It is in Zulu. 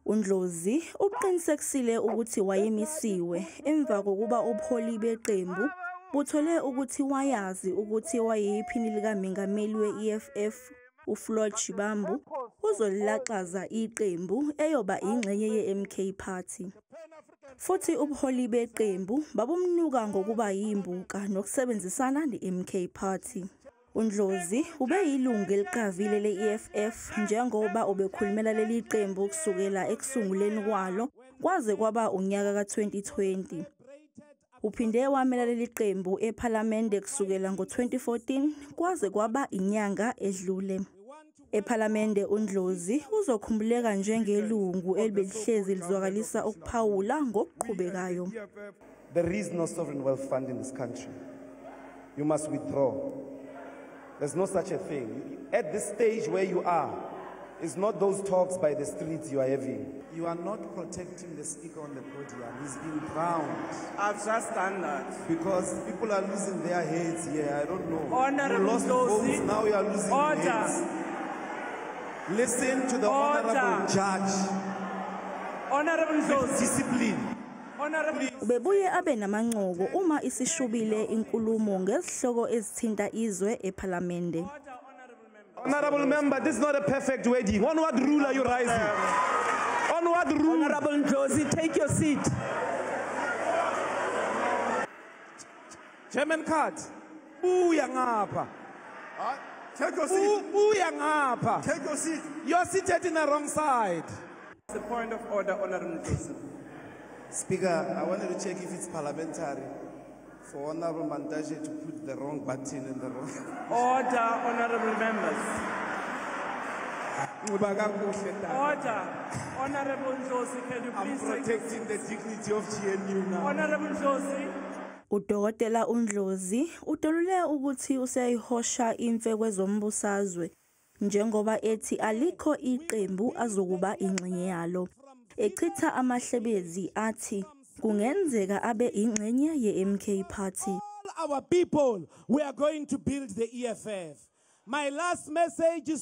UNdlozi uqinisekisile ukuthi wayemisiwe emva kokuba ubuholi beqembu buthole ukuthi wayazi ukuthi wayeyiphini likaMengameli we-EFF uFloyd Shivambu uzolilaxaza iqembu eyoba ingxenye ye-MK Party. Futhi ubuholi beqembu babumnuka ngokuba yimbuka nokusebenzisana ne-MK Party. UNdlozi ubeyilungu eliqavile le-EFF njengoba ubekhulumela leli qembu kusukela ekusunguleni kwalo kwaze kwaba unyaka ka-2020. Uphinde wamela leli qembu ePhalamende kusukela ngo-2014 kwaze kwaba inyanga edlule. EPhalamende uNdlozi uzokhumbuleka njengelungu elibelihlezi lizwakalisa ukuphawula ngokuqhubekayo. There is no sovereign wealth fund in this country. You must withdraw. There's no such a thing. At this stage where you are, it's not those talks by the streets you are having. You are not protecting the speaker on the podium. He's being drowned. I've just done that. Because people are losing their heads here. I don't know. Honorable you lost votes, now you are losing heads. Listen to the honorable judge. Honorable Ndlozi. Discipline. Ubebuye abe namanqoko uma isishubile inkulumo ngesihloko ezithinta izwe ePhalamende. Honorable member, this is not a perfect wedding. On what rule are you rising? On what rule? Honorable Ndlozi, take your seat. Chairman Card. Buya ngapha. Take your seat. Buya ngapha. Take your seat. You are seated in the wrong side. The point of order, Honorable Ndlozi. Speaker, I wanted to check if it's parliamentary for Honorable Mantashe to put the wrong button in the wrong... Order, Honorable members. Order. Honorable Ndlozi, can you please I'm protecting the dignity of GNU now. Honorable Ndlozi. Udokotela uNdlozi utolule ukuthi useyihosha imfe kwezombusazwe njengoba ethi alikho iqembu azokuba ingxenye yalo. Echitha amahlebezi athi kungenzeka abe ingxenye ye-MK Party. All our people, we are going to build the EFF. My last message is